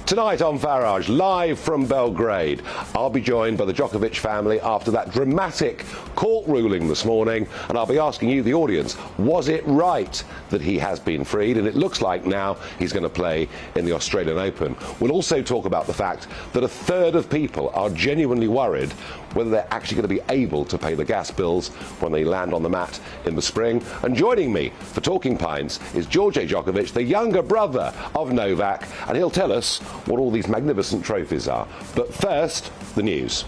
Tonight on Farage, live from Belgrade, I'll be joined by the Djokovic family after that dramatic court ruling this morning, and I'll be asking you, the audience, was it right that he has been freed? And it looks like now he's going to play in the Australian Open. We'll also talk about the fact that a third of people are genuinely worried whether they're actually going to be able to pay the gas bills when they land on the mat in the spring. And joining me for Talking Pints is Djordje Djokovic, the younger brother of Novak, and he'll tell us what all these magnificent trophies are. But first, the news.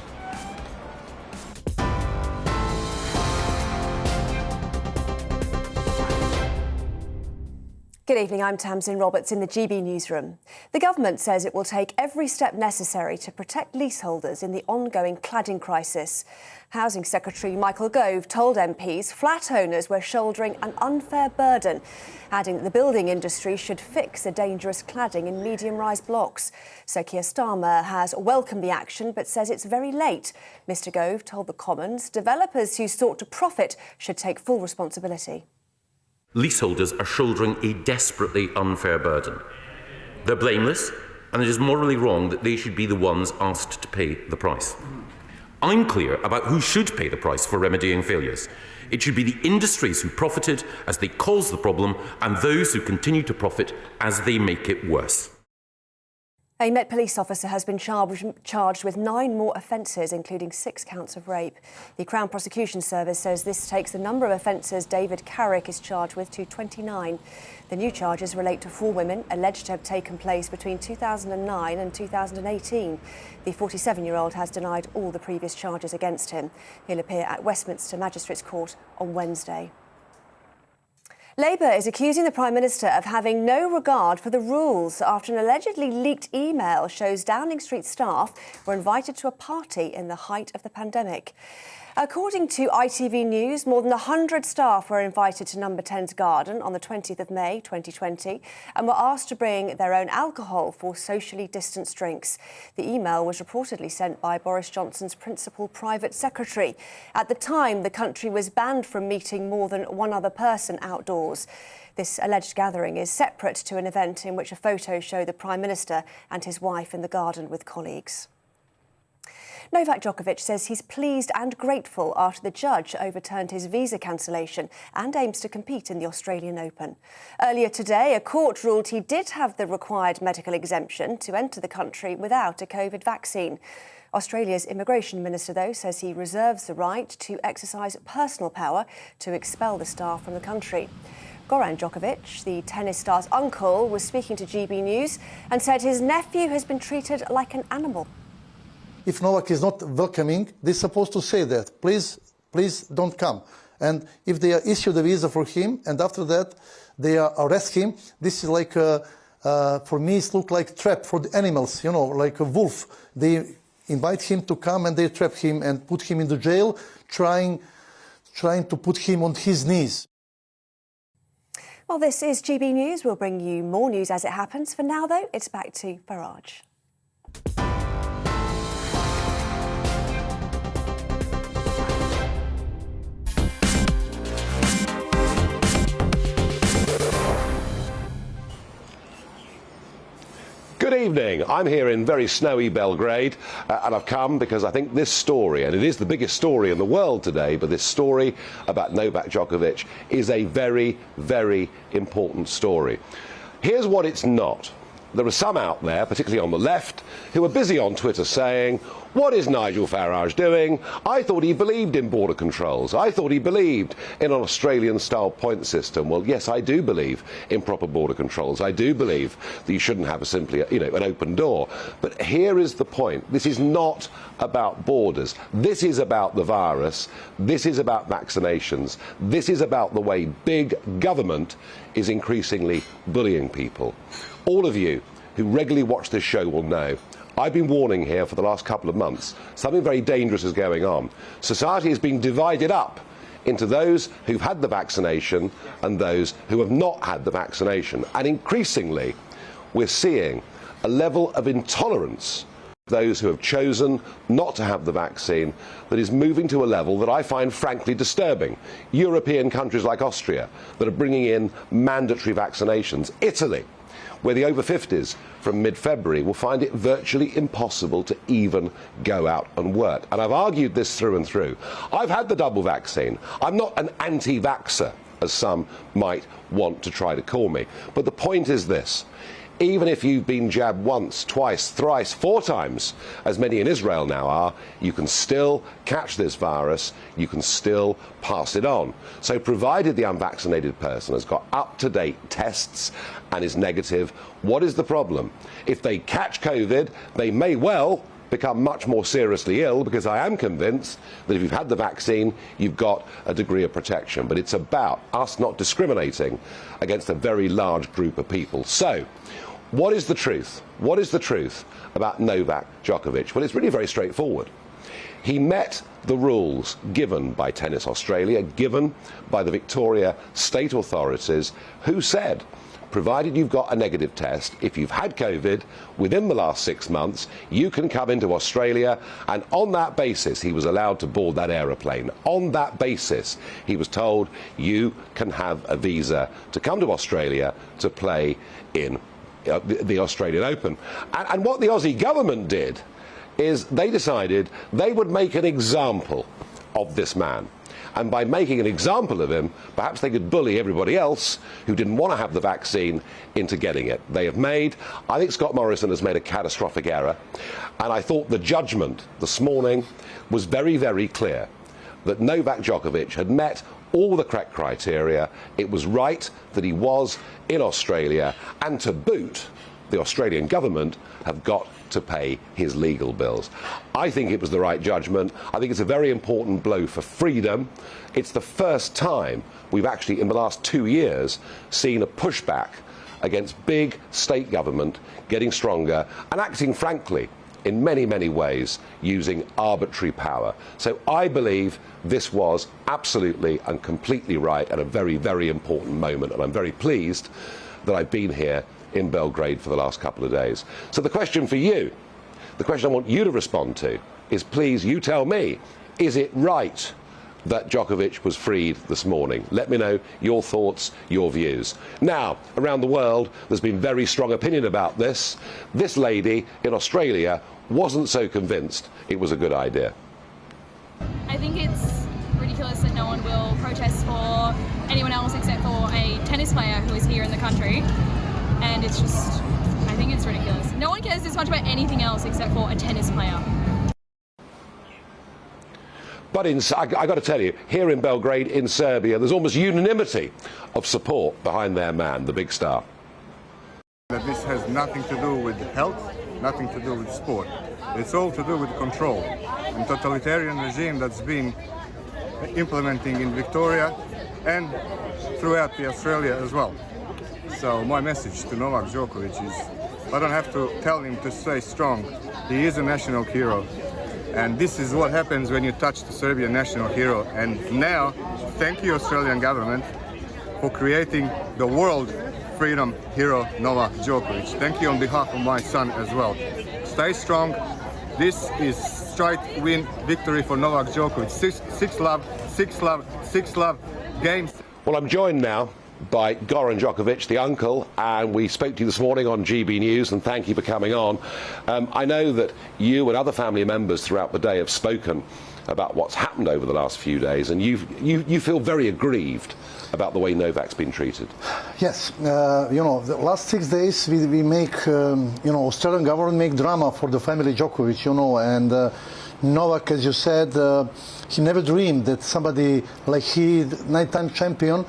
Good evening, I'm Tamsin Roberts in the GB newsroom. The government says it will take every step necessary to protect leaseholders in the ongoing cladding crisis. Housing Secretary Michael Gove told MPs flat owners were shouldering an unfair burden, adding that the building industry should fix the dangerous cladding in medium-rise blocks. Sir Keir Starmer has welcomed the action but says it's very late. Mr Gove told the Commons developers who sought to profit should take full responsibility. Leaseholders are shouldering a desperately unfair burden. They're blameless, and it is morally wrong that they should be the ones asked to pay the price. I'm clear about who should pay the price for remedying failures. It should be the industries who profited as they caused the problem, and those who continue to profit as they make it worse. A Met police officer has been charged with 9 more offences, including 6 counts of rape. The Crown Prosecution Service says this takes the number of offences David Carrick is charged with to 29. The new charges relate to 4 women alleged to have taken place between 2009 and 2018. The 47-year-old has denied all the previous charges against him. He'll appear at Westminster Magistrates Court on Wednesday. Labour is accusing the Prime Minister of having no regard for the rules after an allegedly leaked email shows Downing Street staff were invited to a party in the height of the pandemic. According to ITV News, more than 100 staff were invited to Number 10's garden on the 20th of May 2020 and were asked to bring their own alcohol for socially distanced drinks. The email was reportedly sent by Boris Johnson's principal private secretary. At the time, the country was banned from meeting more than one other person outdoors. This alleged gathering is separate to an event in which a photo showed the Prime Minister and his wife in the garden with colleagues. Novak Djokovic says he's pleased and grateful after the judge overturned his visa cancellation and aims to compete in the Australian Open. Earlier today, a court ruled he did have the required medical exemption to enter the country without a COVID vaccine. Australia's immigration minister, though, says he reserves the right to exercise personal power to expel the star from the country. Goran Djokovic, the tennis star's uncle, was speaking to GB News and said his nephew has been treated like an animal. If Novak is not welcoming, they're supposed to say that, please don't come. And if they issue the visa for him, and after that they arrest him, this is like, for me, it looks like trap for the animals, you know, like a wolf. They invite him to come and they trap him and put him in the jail, trying to put him on his knees. Well, this is GB News. We'll bring you more news as it happens. For now, though, it's back to Farage. Good evening. I'm here in very snowy Belgrade, and I've come because I think this story, and it is the biggest story in the world today, but this story about Novak Djokovic is a very, very important story. Here's what it's not. There are some out there, particularly on the left, who are busy on Twitter saying, what is Nigel Farage doing? I thought he believed in border controls. I thought he believed in an Australian-style point system. Well, yes, I do believe in proper border controls. I do believe that you shouldn't have simply, an open door. But here is the point. This is not about borders. This is about the virus. This is about vaccinations. This is about the way big government is increasingly bullying people. All of you who regularly watch this show will know I've been warning here for the last couple of months. Something very dangerous is going on. Society is being divided up into those who've had the vaccination and those who have not had the vaccination. And increasingly, we're seeing a level of intolerance of those who have chosen not to have the vaccine that is moving to a level that I find frankly disturbing. European countries like Austria that are bringing in mandatory vaccinations. Italy, where the over 50s from mid-February will find it virtually impossible to even go out and work. And I've argued this through and through. I've had the double vaccine. I'm not an anti-vaxxer, as some might want to try to call me. But the point is this. Even if you've been jabbed once, twice, thrice, 4 times, as many in Israel now are, you can still catch this virus, you can still pass it on. So provided the unvaccinated person has got up-to-date tests and is negative, what is the problem? If they catch COVID, they may well become much more seriously ill, because I am convinced that if you've had the vaccine, you've got a degree of protection. But it's about us not discriminating against a very large group of people. So, what is the truth? What is the truth about Novak Djokovic? Well, it's really very straightforward. He met the rules given by Tennis Australia, given by the Victoria state authorities, who said, provided you've got a negative test, if you've had COVID within the last 6 months, you can come into Australia, and on that basis he was allowed to board that aeroplane. On that basis he was told you can have a visa to come to Australia to play in the Australian Open. And what the Aussie government did is they decided they would make an example of this man. And by making an example of him, perhaps they could bully everybody else who didn't want to have the vaccine into getting it. I think Scott Morrison has made a catastrophic error, and I thought the judgment this morning was very, very clear that Novak Djokovic had met all the correct criteria. It was right that he was in Australia, and to boot, the Australian government have got to pay his legal bills. I think it was the right judgment. I think it's a very important blow for freedom. It's the first time we've actually, in the last 2 years, seen a pushback against big state government getting stronger and acting, frankly, in many, many ways, using arbitrary power. So I believe this was absolutely and completely right at a very, very important moment, and I'm very pleased that I've been here in Belgrade for the last couple of days. So the question for you, the question I want you to respond to, is please you tell me, is it right that Djokovic was freed this morning? Let me know your thoughts, your views. Now, around the world, there's been very strong opinion about this. This lady in Australia wasn't so convinced it was a good idea. I think it's ridiculous that no one will protest for anyone else except for a tennis player who is here in the country. And it's just, I think it's ridiculous. No one cares this much about anything else except for a tennis player. But I got to tell you, here in Belgrade, in Serbia, there's almost unanimity of support behind their man, the big star. That this has nothing to do with health, nothing to do with sport. It's all to do with control and totalitarian regime that's been implementing in Victoria and throughout the Australia as well. So my message to Novak Djokovic is, I don't have to tell him to stay strong. He is a national hero. And this is what happens when you touch the Serbian national hero. And now, thank you Australian government for creating the world freedom hero Novak Djokovic. Thank you on behalf of my son as well. Stay strong. This is straight win victory for Novak Djokovic. Six love games. Well, I'm joined now by Goran Djokovic, the uncle, and we spoke to you this morning on GBNews, and thank you for coming on. I know that you and other family members throughout the day have spoken about what's happened over the last few days, and you feel very aggrieved about the way Novak's been treated. Yes, you know, the last 6 days we make, you know, Australian government make drama for the family Djokovic, you know, and Novak, as you said, he never dreamed that somebody like he, 9-time champion,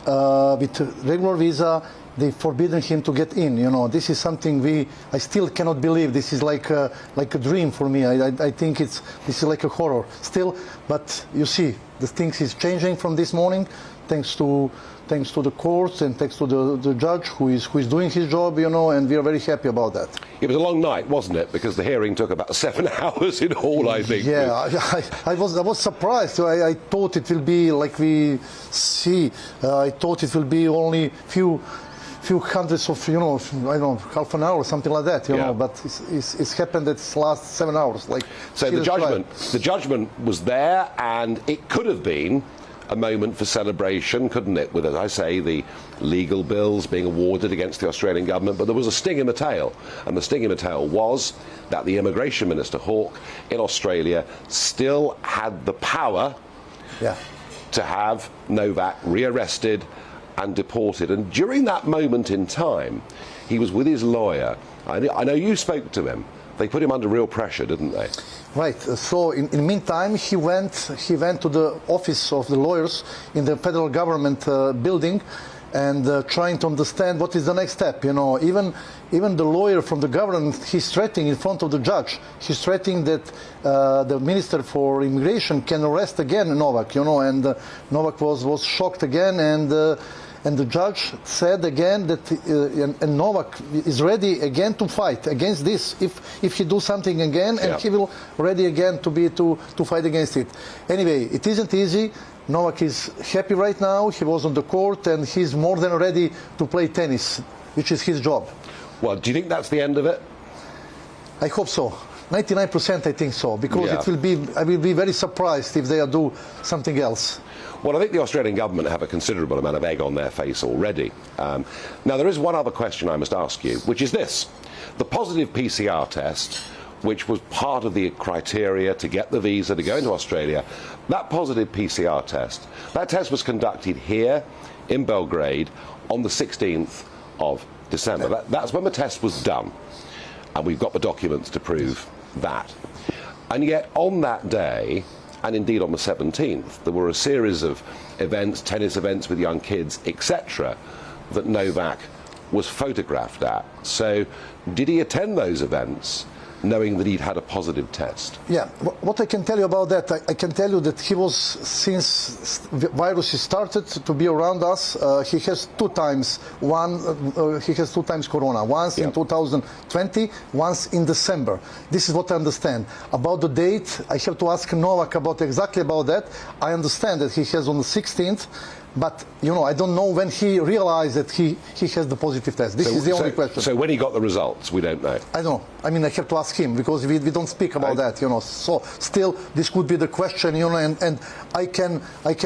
with regular visa, they forbidden him to get in. You know, this is something I still cannot believe. This is like a dream for me. I think this is like a horror still. But you see, the things is changing from this morning, thanks to the courts and thanks to the judge who is doing his job. You know, and we are very happy about that. It was a long night, wasn't it? Because the hearing took about 7 hours in all, I think. Yeah, I was surprised. I thought it will be like we see. I thought it will be only few hundreds of, you know, I don't know, half an hour, something like that, you know. But it's happened that it's last 7 hours. Like, so the judgment was there, and it could have been a moment for celebration, couldn't it? With, as I say, the legal bills being awarded against the Australian government. But there was a sting in the tail. And the sting in the tail was that the Immigration Minister, Hawke, in Australia still had the power to have Novak rearrested and deported. And during that moment in time, he was with his lawyer. I know you spoke to him. They put him under real pressure, didn't they? Right. So in the meantime, he went to the office of the lawyers in the federal government building, and trying to understand what is the next step. You know, even the lawyer from the government, he's threatening in front of the judge. He's threatening that the Minister for Immigration can arrest again Novak. You know, and Novak was shocked again, and the judge said again that and Novak is ready again to fight against this if he do something again, and he will ready again to fight against it. Anyway, it isn't easy. Novak is happy right now. He was on the court and he's more than ready to play tennis, which is his job. Well, do you think that's the end of it? I hope so. 99% I think so, because it will be. I will be very surprised if they do something else. Well, I think the Australian government have a considerable amount of egg on their face already. Now, there is one other question I must ask you, which is this. The positive PCR test, which was part of the criteria to get the visa to go into Australia, that positive PCR test, that test was conducted here in Belgrade on the 16th of December. That's when the test was done, and we've got the documents to prove that. And yet on that day, and indeed on the 17th, there were a series of events, tennis events with young kids, etc., that Novak was photographed at. So did he attend those events knowing that he'd had a positive test? Yeah, what I can tell you about that, I can tell you that he was, since the virus started to be around us, he has two times corona, once in 2020, once in December. This is what I understand. About the date, I have to ask Novak exactly about that. I understand that he has on the 16th, but, you know, I don't know when he realized that he has the positive test. This is the only question. So when he got the results, we don't know. I don't know. I mean, I have to ask him, because we don't speak about that, you know. So still, this could be the question, you know, and I can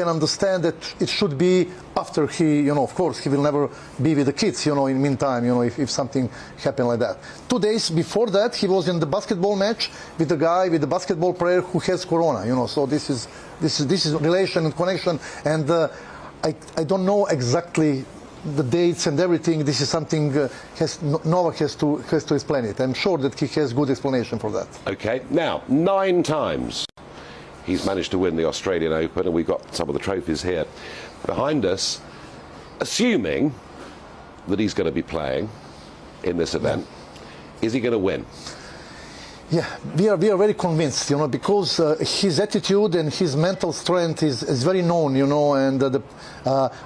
understand that it should be after he, you know, of course, he will never be with the kids, you know, in the meantime, you know, if something happened like that. 2 days before that, he was in the basketball match with the guy, with the basketball player who has corona, you know. So this is relation and connection, and I don't know exactly the dates and everything. This is something Novak has to explain it. I'm sure that he has good explanation for that. Okay. Now, 9 times he's managed to win the Australian Open, and we've got some of the trophies here behind us. Assuming that he's going to be playing in this event, is he going to win? Yeah, we are very convinced, you know, because his attitude and his mental strength is very known, you know, and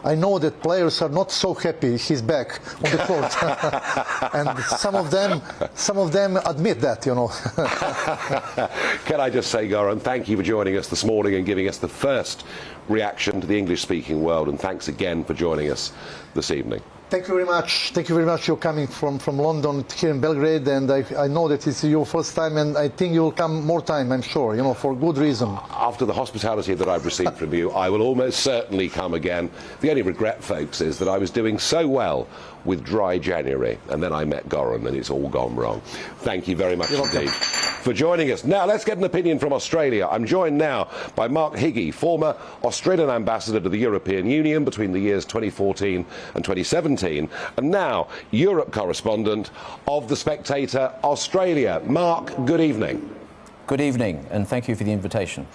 I know that players are not so happy he's back on the court, and some of them admit that, you know. Can I just say, Goran, thank you for joining us this morning and giving us the first reaction to the English-speaking world, and thanks again for joining us this evening. Thank you very much. Thank you very much. You're coming from London here in Belgrade, and I know that it's your first time, and I think you'll come more time, I'm sure, you know, for good reason. After the hospitality that I've received from you, I will almost certainly come again. The only regret, folks, is that I was doing so well with dry January, and then I met Goran, and it's all gone wrong. Thank you very much indeed for joining us. Now, let's get an opinion from Australia. I'm joined now by Mark Higgie, former Australian ambassador to the European Union between the years 2014 and 2017, and now Europe correspondent of The Spectator Australia. Mark, good evening. Good evening, and thank you for the invitation.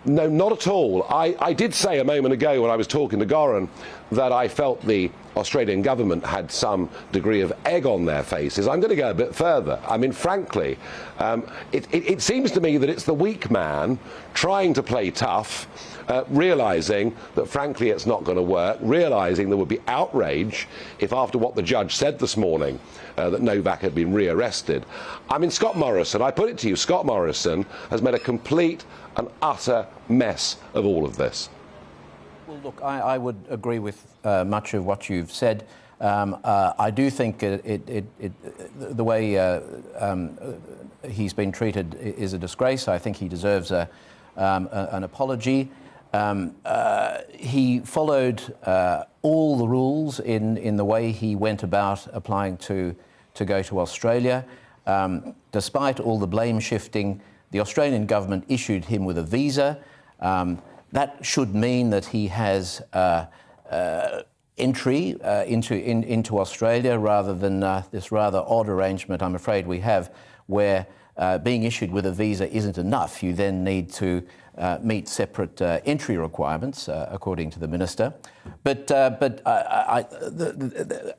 No, not at all. I did say a moment ago when I was talking to Goran that I felt the Australian government had some degree of egg on their faces. I'm going to go a bit further. I mean, frankly, it seems to me that it's the weak man trying to play tough, realising that, frankly, it's not going to work, realising there would be outrage if, after what the judge said this morning, that Novak had been rearrested. I mean, Scott Morrison, I put it to you, Scott Morrison has made a complete and utter mess of all of this. Well, look, I would agree with much of what you've said. I do think the way he's been treated is a disgrace. I think he deserves a an apology. He followed all the rules in the way he went about applying to go to Australia. Despite all the blame shifting, the Australian government issued him with a visa. That should mean that he has entry into Australia, rather than this rather odd arrangement, I'm afraid, we have, where being issued with a visa isn't enough. You then need to meet separate entry requirements, according to the minister. But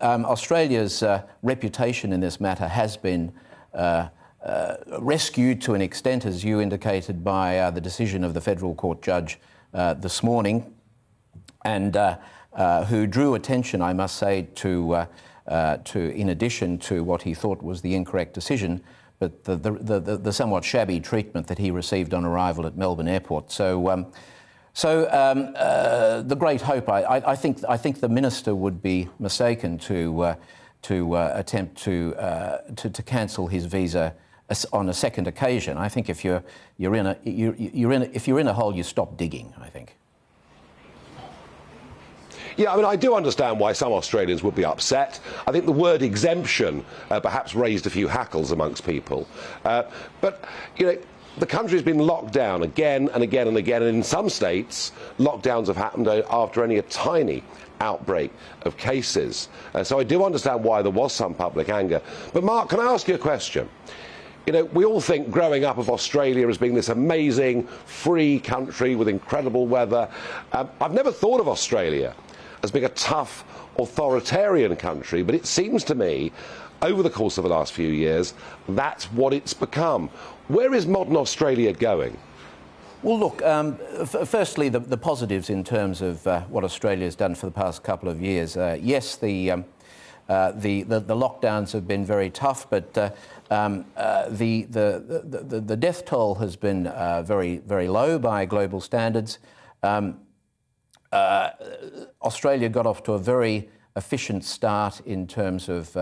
Australia's reputation in this matter has been rescued to an extent, as you indicated, by the decision of the federal court judge this morning, and who drew attention, I must say, to in addition to what he thought was the incorrect decision, but the somewhat shabby treatment that he received on arrival at Melbourne Airport. So the great hope, I think the minister would be mistaken to attempt to cancel his visa on a second occasion. I think if you're in a hole, you stop digging, I think. Yeah, I mean, I do understand why some Australians would be upset. I think the word exemption perhaps raised a few hackles amongst people. But, you know, the country's been locked down again and again and again, and in some states, lockdowns have happened after only a tiny outbreak of cases. So I do understand why there was some public anger. But, Mark, can I ask you a question? You know, we all think growing up of Australia as being this amazing, free country with incredible weather. I've never thought of Australia as being a tough, authoritarian country, but it seems to me, over the course of the last few years, that's what it's become. Where is modern Australia going? Well, look, firstly, the positives in terms of what Australia has done for the past couple of years. Yes, the lockdowns have been very tough, but the death toll has been very, very low by global standards. Australia got off to a very efficient start in terms of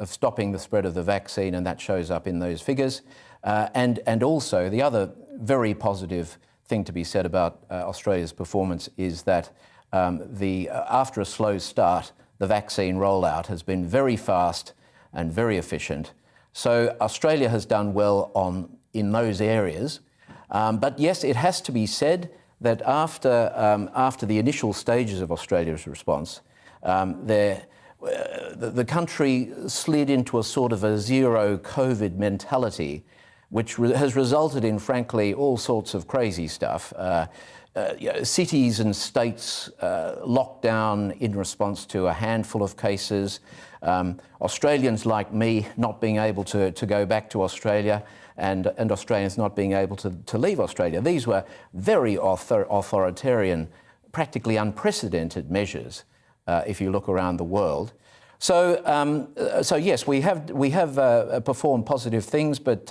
stopping the spread of the vaccine, and that shows up in those figures. And also, the other very positive thing to be said about Australia's performance is that after a slow start, the vaccine rollout has been very fast and very efficient. So Australia has done well in those areas. But yes, it has to be said that after the initial stages of Australia's response, the country slid into a sort of a zero COVID mentality, which has resulted in, frankly, all sorts of crazy stuff. Cities and states locked down in response to a handful of cases. Australians like me not being able to go back to Australia, and Australians not being able to leave Australia. These were very authoritarian, practically unprecedented measures, if you look around the world. So yes, we have performed positive things, but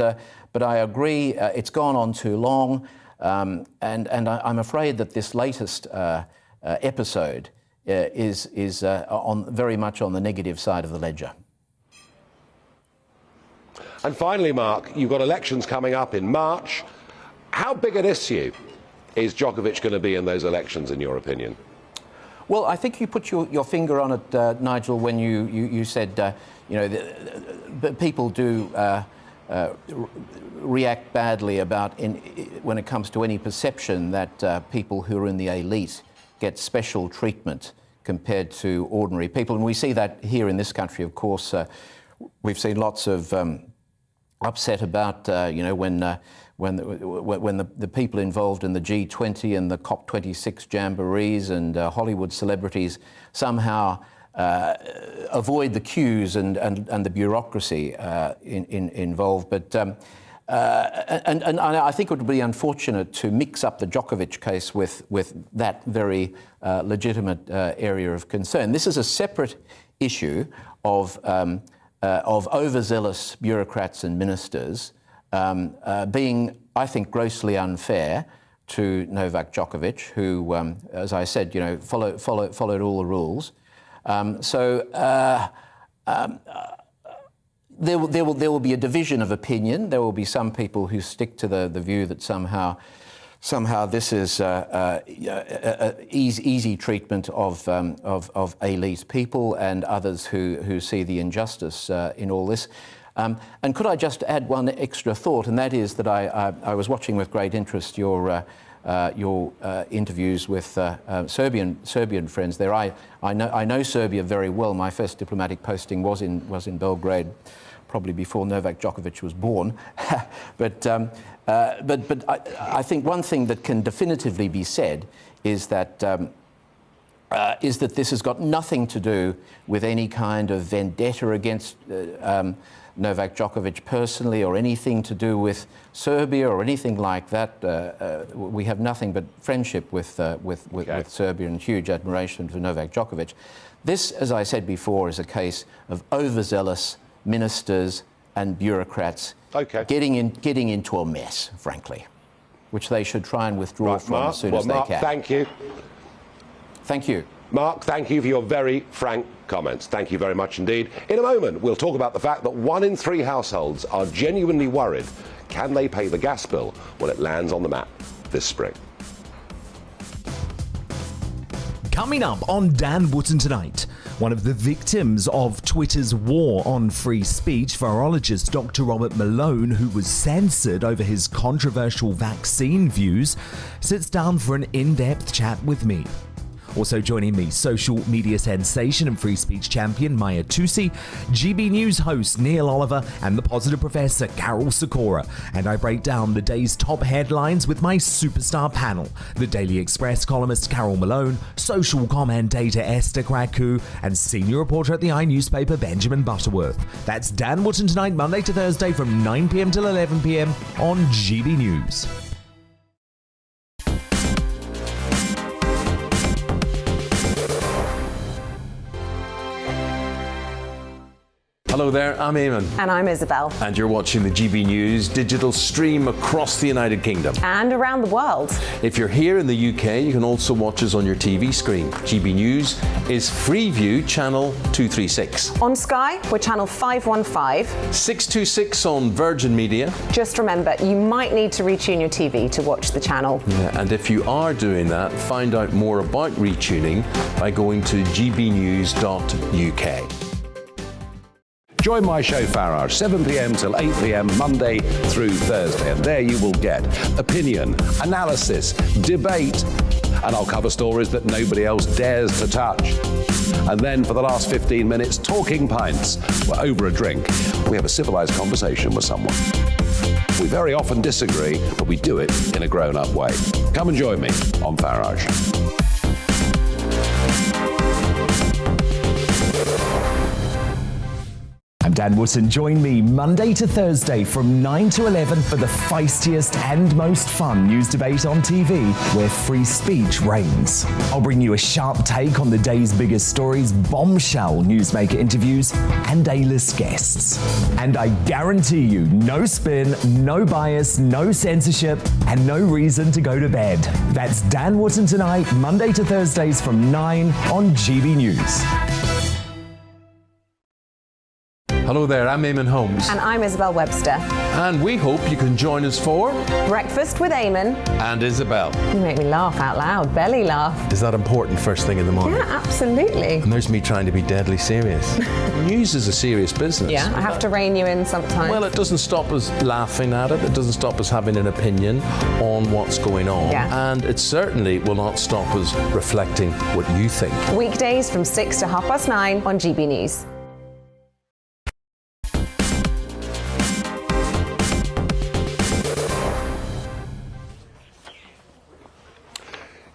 I agree it's gone on too long, and I'm afraid that this latest episode is very much on the negative side of the ledger. And finally, Mark, you've got elections coming up in March. How big an issue is Djokovic going to be in those elections, in your opinion? Well, I think you put your finger on it, Nigel, when you said, people do react badly when it comes to any perception that people who are in the elite get special treatment compared to ordinary people. And we see that here in this country, of course. We've seen lots of upset about, when the people involved in the G20 and the COP26 jamborees and Hollywood celebrities somehow avoid the queues and the bureaucracy involved. But and I think it would be unfortunate to mix up the Djokovic case with that very legitimate area of concern. This is a separate issue of overzealous bureaucrats and ministers being, I think, grossly unfair to Novak Djokovic, who, as I said, followed all the rules. there will be a division of opinion. There will be some people who stick to the view that somehow this is easy treatment of elite people, and others who see the injustice in all this. And could I just add one extra thought, and that is that I was watching with great interest your interviews with Serbian friends there. I know Serbia very well. My first diplomatic posting was in Belgrade, probably before Novak Djokovic was born. But I think one thing that can definitively be said is that this has got nothing to do with any kind of vendetta against Novak Djokovic personally, or anything to do with Serbia or anything like that. We have nothing but friendship with Serbia and huge admiration for Novak Djokovic. This, as I said before, is a case of overzealous ministers and bureaucrats getting into a mess, frankly, which they should try and withdraw from as soon as they can. Thank you. Thank you. Mark, thank you for your very frank comments. Thank you very much indeed. In a moment, we'll talk about the fact that 1 in 3 households are genuinely worried. Can they pay the gas bill when it lands on the map this spring? Coming up on Dan Wootton tonight, one of the victims of Twitter's war on free speech, virologist Dr. Robert Malone, who was censored over his controversial vaccine views, sits down for an in-depth chat with me. Also joining me, social media sensation and free speech champion Maya Tusi, GB News host Neil Oliver, and the positive professor Carol Sikora. And I break down the day's top headlines with my superstar panel, the Daily Express columnist Carol Malone, social commentator Esther Kraku, and senior reporter at the iNewspaper Benjamin Butterworth. That's Dan Wootton tonight, Monday to Thursday from 9 p.m. till 11 p.m. on GB News. Hello there, I'm Eamon. And I'm Isabel. And you're watching the GB News digital stream across the United Kingdom. And around the world. If you're here in the UK, you can also watch us on your TV screen. GB News is Freeview channel 236. On Sky, we're channel 515. 626 on Virgin Media. Just remember, you might need to retune your TV to watch the channel. Yeah, and if you are doing that, find out more about retuning by going to gbnews.uk. Join my show Farage, 7 p.m. till 8 p.m. Monday through Thursday, and there you will get opinion, analysis, debate, and I'll cover stories that nobody else dares to touch. And then for the last 15 minutes, talking pints. We're over a drink. We have a civilized conversation with someone. We very often disagree, but we do it in a grown-up way. Come and join me on Farage. I'm Dan Wootton. Join me Monday to Thursday from 9 to 11 for the feistiest and most fun news debate on TV, where free speech reigns. I'll bring you a sharp take on the day's biggest stories, bombshell newsmaker interviews, and A-list guests. And I guarantee you, no spin, no bias, no censorship, and no reason to go to bed. That's Dan Wootton tonight, Monday to Thursdays from 9 on GB News. Hello there, I'm Eamon Holmes. And I'm Isabel Webster. And we hope you can join us for Breakfast with Eamon. And Isabel. You make me laugh out loud, belly laugh. Is that important first thing in the morning? Yeah, absolutely. And there's me trying to be deadly serious. News is a serious business. Yeah, I have to rein you in sometimes. Well, it doesn't stop us laughing at it. It doesn't stop us having an opinion on what's going on. Yeah. And it certainly will not stop us reflecting what you think. Weekdays from 6 to 9:30 on GB News.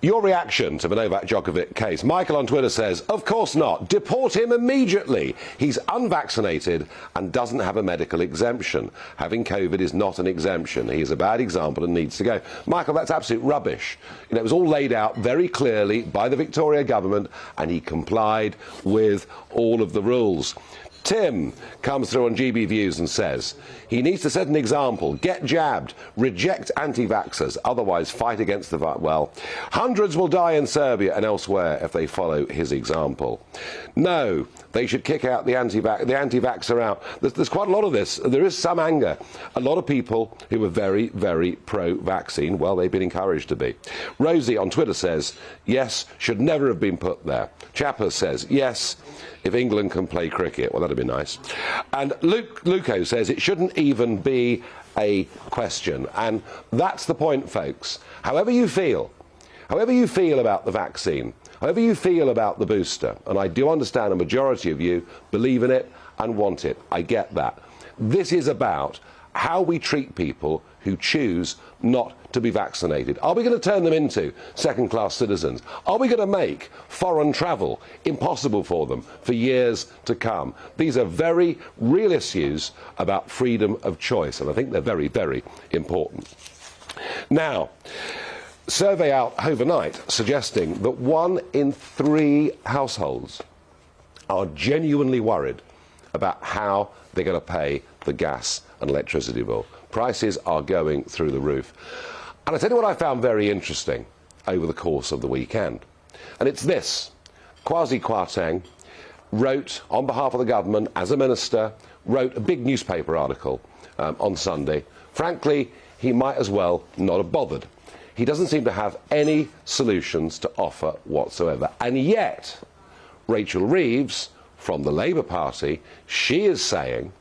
Your reaction to the Novak Djokovic case. Michael on Twitter says, of course not. Deport him immediately. He's unvaccinated and doesn't have a medical exemption. Having COVID is not an exemption. He is a bad example and needs to go. Michael, that's absolute rubbish. You know, it was all laid out very clearly by the Victoria government and he complied with all of the rules. Tim comes through on GB Views and says he needs to set an example, get jabbed, reject anti-vaxxers, otherwise fight against the well, hundreds will die in Serbia and elsewhere if they follow his example. No, they should kick out the anti-vaxxer out. There's quite a lot of this. There is some anger. A lot of people who are very, very pro-vaccine, well, they've been encouraged to be. Rosie on Twitter says, yes, should never have been put there. Chapper says, yes, if England can play cricket. Well, that'd be nice. And Luco says it shouldn't even be a question. And that's the point, folks. However you feel about the vaccine, however you feel about the booster, and I do understand a majority of you believe in it and want it. I get that. This is about how we treat people who choose not to be vaccinated. Are we going to turn them into second-class citizens? Are we going to make foreign travel impossible for them for years to come? These are very real issues about freedom of choice, and I think they're very, very important. Now, survey out overnight suggesting that 1 in 3 households are genuinely worried about how they're going to pay the gas and electricity bill. Prices are going through the roof. And I tell you what I found very interesting over the course of the weekend. And it's this. Kwasi Kwarteng wrote, on behalf of the government, as a minister, wrote a big newspaper article on Sunday. Frankly, he might as well not have bothered. He doesn't seem to have any solutions to offer whatsoever. And yet, Rachel Reeves, from the Labour Party, she is saying,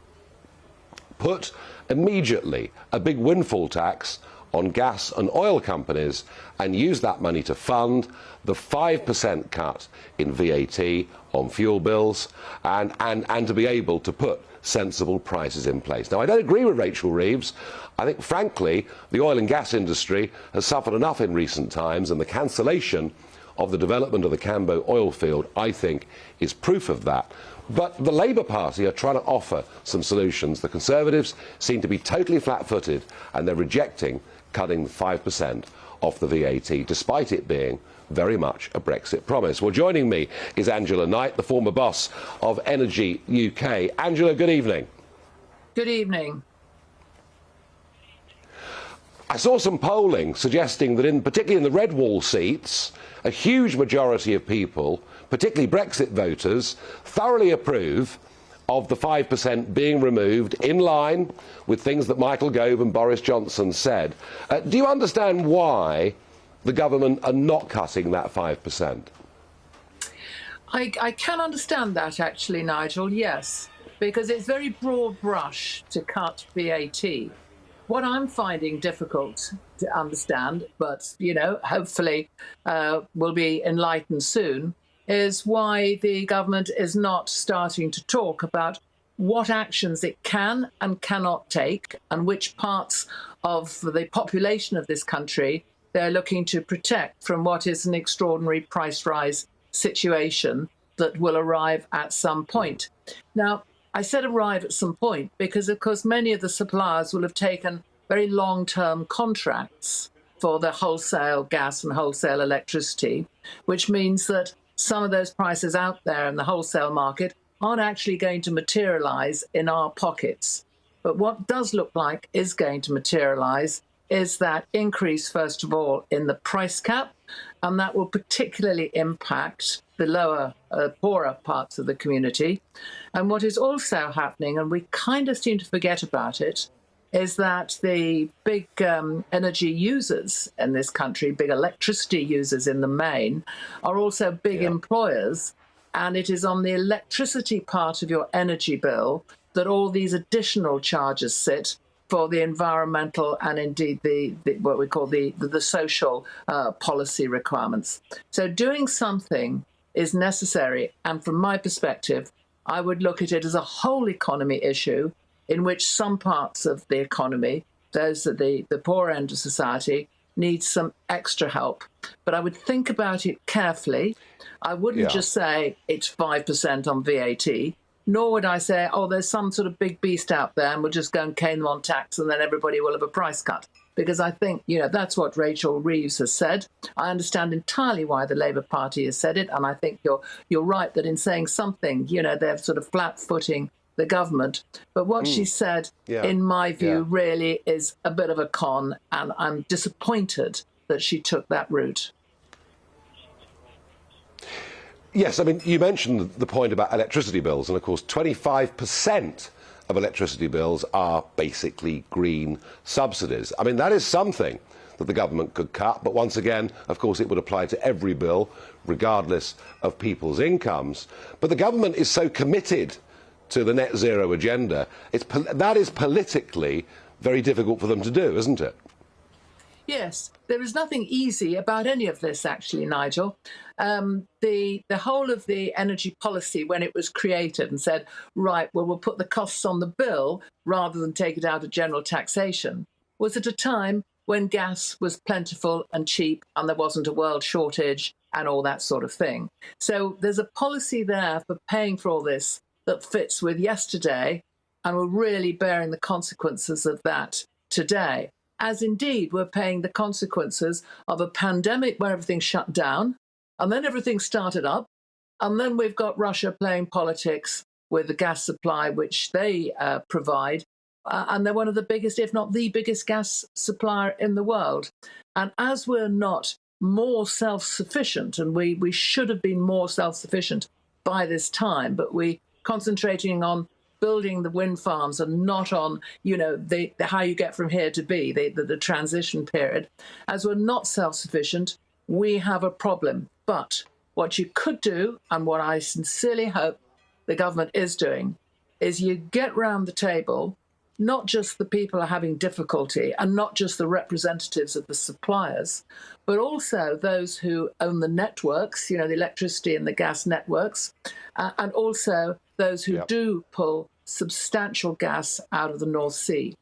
put immediately a big windfall tax on gas and oil companies and use that money to fund the 5% cut in VAT on fuel bills and to be able to put sensible prices in place. Now, I don't agree with Rachel Reeves. I think, frankly, the oil and gas industry has suffered enough in recent times, and the cancellation of the development of the Cambo oil field, I think, is proof of that. But the Labour Party are trying to offer some solutions. The Conservatives seem to be totally flat-footed, and they're rejecting cutting 5% off the VAT, despite it being very much a Brexit promise. Well, joining me is Angela Knight, the former boss of Energy UK. Angela, good evening. Good evening. I saw some polling suggesting that, particularly in the red wall seats, a huge majority of people, particularly Brexit voters, thoroughly approve of the 5% being removed, in line with things that Michael Gove and Boris Johnson said. Do you understand why the government are not cutting that 5%? I can understand that, actually, Nigel, yes, because it's very broad brush to cut VAT. What I'm finding difficult to understand, but, you know, hopefully will be enlightened soon, is why the government is not starting to talk about what actions it can and cannot take and which parts of the population of this country they're looking to protect from what is an extraordinary price rise situation that will arrive at some point. Now, I said arrive at some point because, of course, many of the suppliers will have taken very long-term contracts for the wholesale gas and wholesale electricity, which means that some of those prices out there in the wholesale market aren't actually going to materialise in our pockets. But what does look like is going to materialise is that increase, first of all, in the price cap, and that will particularly impact the lower, poorer parts of the community. And what is also happening, and we kind of seem to forget about it, is that the big energy users in this country, big electricity users in the main, are also big employers. And it is on the electricity part of your energy bill that all these additional charges sit for the environmental and indeed the what we call the social policy requirements. So doing something is necessary. And from my perspective, I would look at it as a whole economy issue in which some parts of the economy, those at the poor end of society, need some extra help. But I would think about it carefully. I wouldn't just say it's 5% on VAT, nor would I say, oh, there's some sort of big beast out there and we'll just go and cane them on tax and then everybody will have a price cut. because I think, that's what Rachel Reeves has said. I understand entirely why the Labour Party has said it, and I think you're right that in saying something, they're sort of flat-footing the government. But what she said, in my view, really is a bit of a con, and I'm disappointed that she took that route. Yes, I mean, you mentioned the point about electricity bills, and of course 25% of electricity bills are basically green subsidies. I mean, that is something that the government could cut, but once again, of course, it would apply to every bill, regardless of people's incomes. But the government is so committed to the net zero agenda, that is politically very difficult for them to do, isn't it? Yes, there is nothing easy about any of this, actually, Nigel. The whole of the energy policy, when it was created and said, right, well, we'll put the costs on the bill rather than take it out of general taxation, was at a time when gas was plentiful and cheap and there wasn't a world shortage and all that sort of thing. So there's a policy there for paying for all this that fits with yesterday, and we're really bearing the consequences of that today. As indeed we're paying the consequences of a pandemic where everything shut down, and then everything started up, and then we've got Russia playing politics with the gas supply which they provide, and they're one of the biggest, if not the biggest, gas supplier in the world. And as we're not more self-sufficient, and we should have been more self-sufficient by this time, but we concentrating on building the wind farms and not on, how you get from here to B, the transition period. As we're not self-sufficient, we have a problem. But what you could do, and what I sincerely hope the government is doing, is you get round the table, not just the people are having difficulty and not just the representatives of the suppliers, but also those who own the networks, the electricity and the gas networks, and also those who do pull substantial gas out of the North Sea.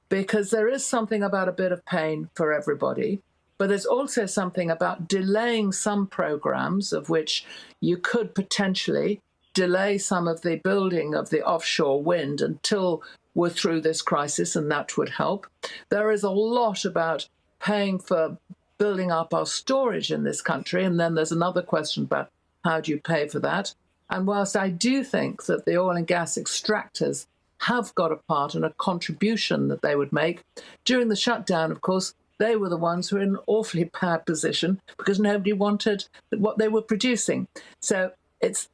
Because there is something about a bit of pain for everybody, but there's also something about delaying some programs, of which you could potentially delay some of the building of the offshore wind until we're through this crisis, and that would help. There is a lot about paying for building up our storage in this country, and then there's another question about how do you pay for that. And whilst I do think that the oil and gas extractors have got a part and a contribution that they would make, during the shutdown, of course, they were the ones who were in an awfully bad position because nobody wanted what they were producing. So this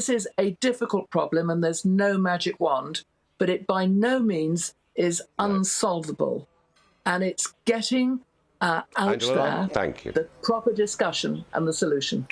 is a difficult problem, and there's no magic wand, but it by no means is unsolvable. And it's getting out Angela, there thank you. The proper discussion and the solution.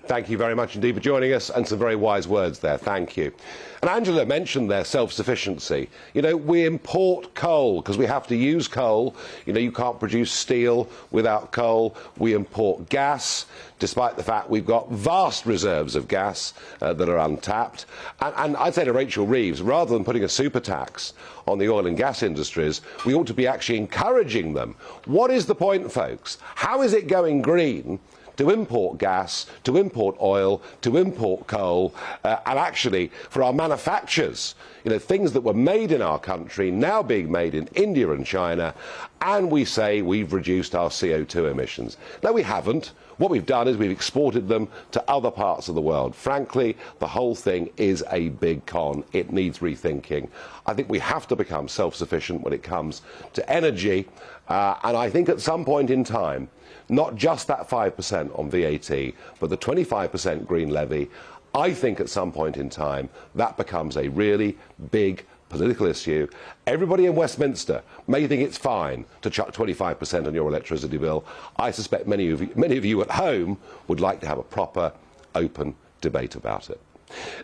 Thank you very much indeed for joining us, and some very wise words there. Thank you. And Angela mentioned their self-sufficiency. We import coal because we have to use coal. You can't produce steel without coal. We import gas, despite the fact we've got vast reserves of gas that are untapped. And I'd say to Rachel Reeves, rather than putting a super tax on the oil and gas industries, we ought to be actually encouraging them. What is the point, folks? How is it going green to import gas, to import oil, to import coal, and actually for our manufacturers, things that were made in our country now being made in India and China, and we say we've reduced our CO2 emissions. No, we haven't. What we've done is we've exported them to other parts of the world. Frankly, the whole thing is a big con. It needs rethinking. I think we have to become self-sufficient when it comes to energy, and I think at some point in time, not just that 5% on VAT, but the 25% green levy, I think at some point in time that becomes a really big political issue. Everybody in Westminster may think it's fine to chuck 25% on your electricity bill. I suspect many of you at home would like to have a proper, open debate about it.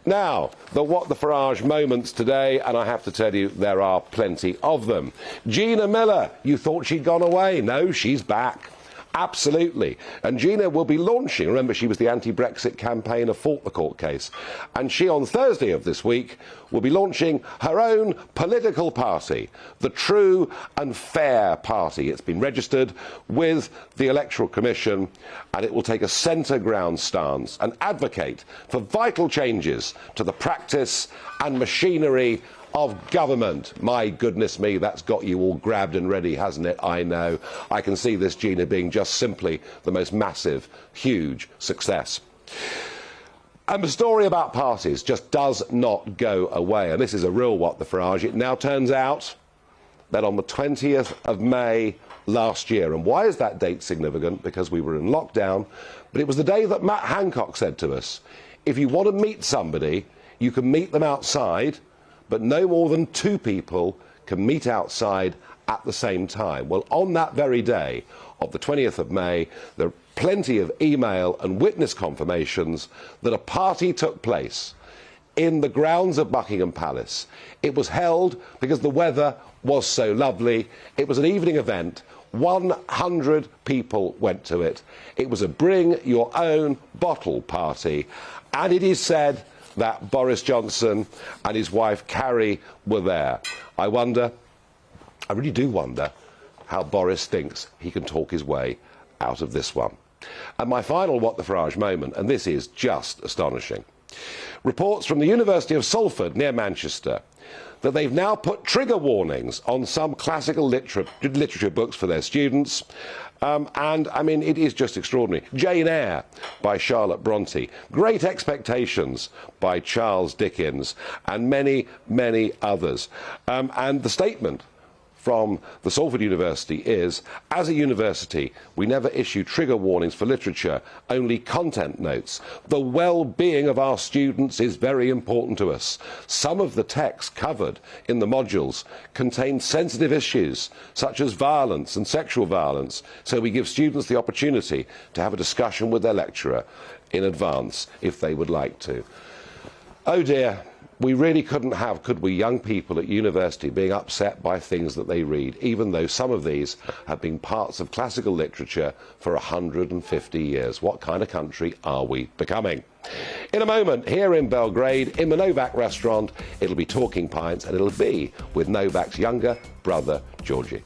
Now, the What the Farage moments today, and I have to tell you, there are plenty of them. Gina Miller, you thought she'd gone away. No, she's back. Absolutely. And Gina will be launching, remember she was the anti-Brexit campaigner, fought the court case, and she on Thursday of this week will be launching her own political party, the True and Fair Party. It's been registered with the Electoral Commission, and it will take a centre ground stance and advocate for vital changes to the practice and machinery of government. My goodness me, that's got you all grabbed and ready, hasn't it? I know. I can see this, Gina, being just simply the most massive, huge success. And the story about parties just does not go away. And this is a real what the Farage. It now turns out that on the 20th of May last year, and why is that date significant? Because we were in lockdown, but it was the day that Matt Hancock said to us, if you want to meet somebody, you can meet them outside, but no more than 2 people can meet outside at the same time. Well, on that very day of the 20th of May, there are plenty of email and witness confirmations that a party took place in the grounds of Buckingham Palace. It was held because the weather was so lovely. It was an evening event. 100 people went to it. It was a bring your own bottle party. And it is said that Boris Johnson and his wife Carrie were there. I really do wonder how Boris thinks he can talk his way out of this one. And my final What the Farage moment, and this is just astonishing. Reports from the University of Salford near Manchester that they've now put trigger warnings on some classical literature books for their students. And, I mean, it is just extraordinary. Jane Eyre by Charlotte Bronte, Great Expectations by Charles Dickens, and many, many others. And the statement from the Salford University is, as a university, we never issue trigger warnings for literature, only content notes. The well-being of our students is very important to us. Some of the texts covered in the modules contain sensitive issues, such as violence and sexual violence, so we give students the opportunity to have a discussion with their lecturer in advance, if they would like to. Oh dear. We really couldn't have, could we, young people at university being upset by things that they read, even though some of these have been parts of classical literature for 150 years. What kind of country are we becoming? In a moment, here in Belgrade, in the Novak restaurant, it'll be Talking Pints, and it'll be with Novak's younger brother, Djordje.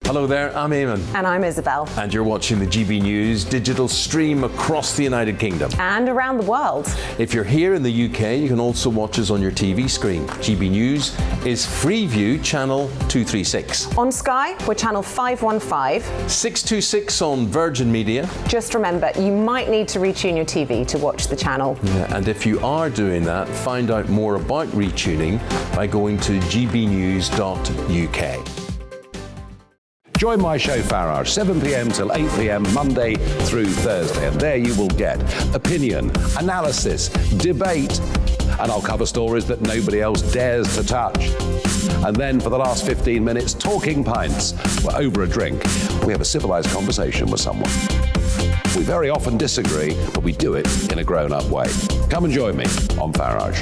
Hello there, I'm Eamon. And I'm Isabel. And you're watching the GB News digital stream across the United Kingdom. And around the world. If you're here in the UK, you can also watch us on your TV screen. GB News is Freeview channel 236. On Sky, we're channel 515. 626 on Virgin Media. Just remember, you might need to retune your TV to watch the channel. Yeah, and if you are doing that, find out more about retuning by going to gbnews.uk. Join my show Farage, 7 p.m. till 8 p.m. Monday through Thursday, and there you will get opinion, analysis, debate, and I'll cover stories that nobody else dares to touch. And then for the last 15 minutes, Talking Pints. We're over a drink. We have a civilised conversation with someone. We very often disagree, but we do it in a grown-up way. Come and join me on Farage.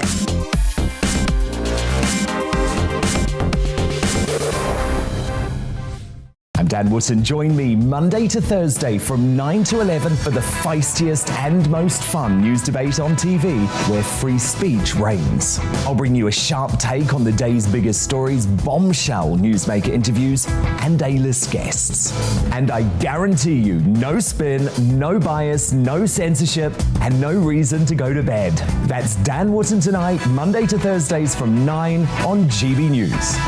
I'm Dan Wootton. Join me Monday to Thursday from 9 to 11 for the feistiest and most fun news debate on TV, where free speech reigns. I'll bring you a sharp take on the day's biggest stories, bombshell newsmaker interviews, and A-list guests. And I guarantee you, no spin, no bias, no censorship, and no reason to go to bed. That's Dan Wootton Tonight, Monday to Thursdays from 9 on GB News.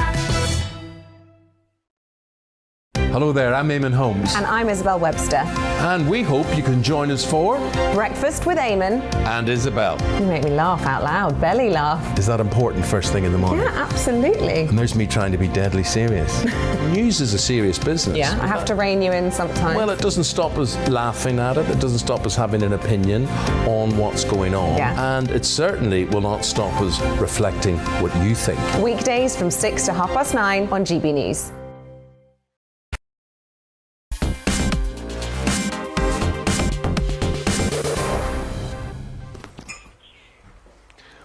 Hello there, I'm Eamon Holmes. And I'm Isabel Webster. And we hope you can join us for Breakfast with Eamon and Isabel. You make me laugh out loud, belly laugh. Is that important first thing in the morning? Yeah, absolutely. And there's me trying to be deadly serious. News is a serious business. Yeah, I have to rein you in sometimes. Well, it doesn't stop us laughing at it. It doesn't stop us having an opinion on what's going on. Yeah. And it certainly will not stop us reflecting what you think. Weekdays from 6 to 9:30 on GB News.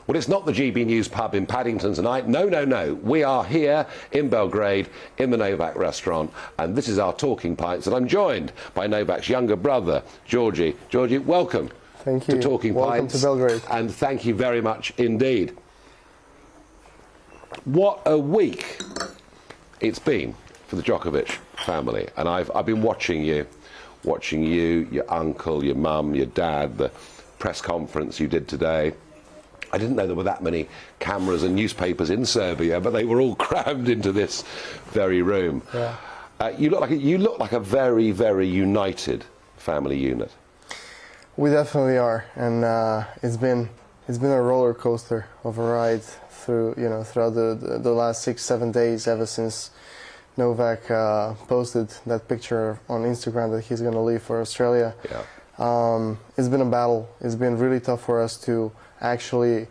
Well, it's not the GB News pub in Paddington tonight. No, no, no. We are here in Belgrade in the Novak restaurant, and this is our Talking Pints, and I'm joined by Novak's younger brother, Djordje. Djordje, welcome. Thank you. To Talking Welcome Pints. to Belgrade. And thank you very much indeed. What a week it's been for the Djokovic family, and I've been watching you watching you, your uncle, your mum, your dad, the press conference you did today. I didn't know there were that many cameras and newspapers in Serbia, but they were all crammed into this very room. Yeah. You look like a very, very united family unit. We definitely are, and it's been a roller coaster of a ride throughout the last 6-7 days, ever since Novak posted that picture on Instagram that he's going to leave for Australia. Yeah. It's been a battle. It's been really tough for us to actually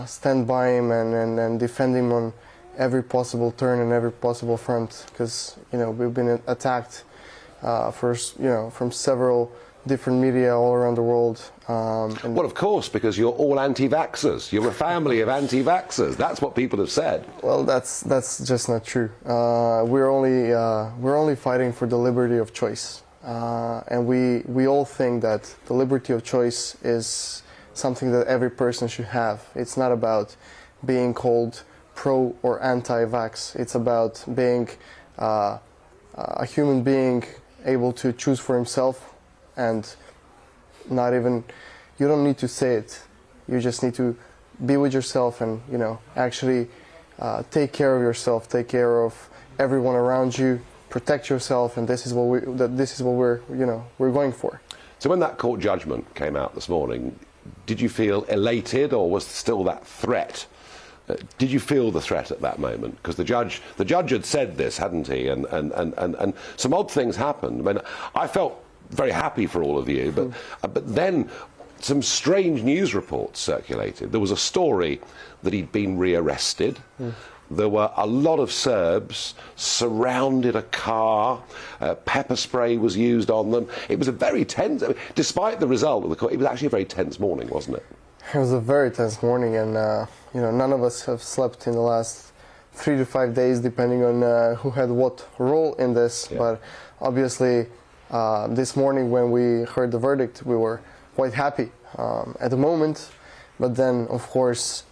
stand by him and defend him on every possible turn and every possible front, because we've been attacked from several different media all around the world. Well, of course, because you're all anti-vaxxers. You're a family of anti-vaxxers. That's what people have said. Well, that's just not true. We're only fighting for the liberty of choice, and we all think that the liberty of choice is something that every person should have. It's not about being called pro or anti-vax. It's about being a human being able to choose for himself. And you don't need to say it. You just need to be with yourself and actually take care of yourself, take care of everyone around you, protect yourself, and this is what we're going for. So when that court judgment came out this morning, did you feel elated, or was still that threat? Did you feel the threat at that moment? Because the judge had said this, hadn't he? And some odd things happened. I mean, I felt very happy for all of you, but then some strange news reports circulated. There was a story that he'd been rearrested. There were a lot of Serbs surrounded a car. Pepper spray was used on them. It was a very tense, despite the result of the court, it was actually a very tense morning, wasn't it? It was a very tense morning, and none of us have slept in the last 3 to 5 days, depending on who had what role in this. Yeah. But obviously, this morning when we heard the verdict, we were quite happy at the moment. But then, of course,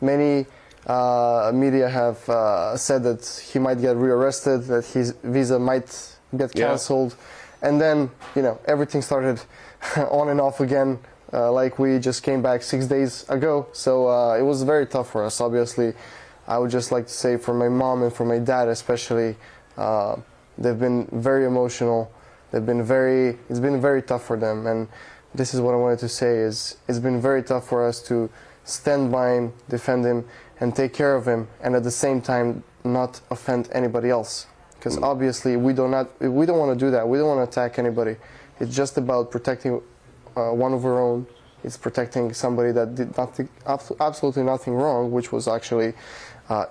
many media have said that he might get rearrested, that his visa might get cancelled, and then everything started on and off again. Like we just came back 6 days ago, so it was very tough for us. Obviously, I would just like to say for my mom and for my dad especially, they've been very emotional. It's been very tough for them, and this is what I wanted to say is it's been very tough for us to stand by him, defend him, and take care of him, and at the same time not offend anybody else. Because obviously we don't want to do that. We don't want to attack anybody. It's just about protecting one of our own. It's protecting somebody that did absolutely nothing wrong, which was actually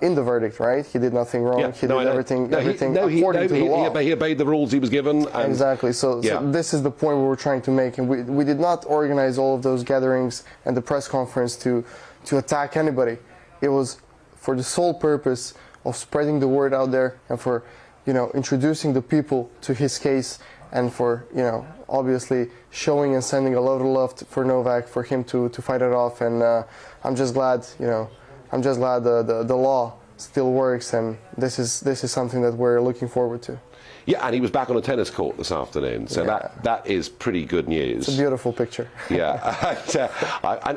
in the verdict, right? He did nothing wrong. He did everything according to the law. He obeyed the rules he was given. And exactly. So this is the point we were trying to make, and we did not organize all of those gatherings and the press conference to attack anybody. It was for the sole purpose of spreading the word out there and for introducing the people to his case, and for obviously showing and sending a lot of love for Novak, for him to fight it off. And I'm just glad the law still works, and this is something that we're looking forward to. Yeah, and he was back on a tennis court this afternoon, so that is pretty good news. It's a beautiful picture. Yeah,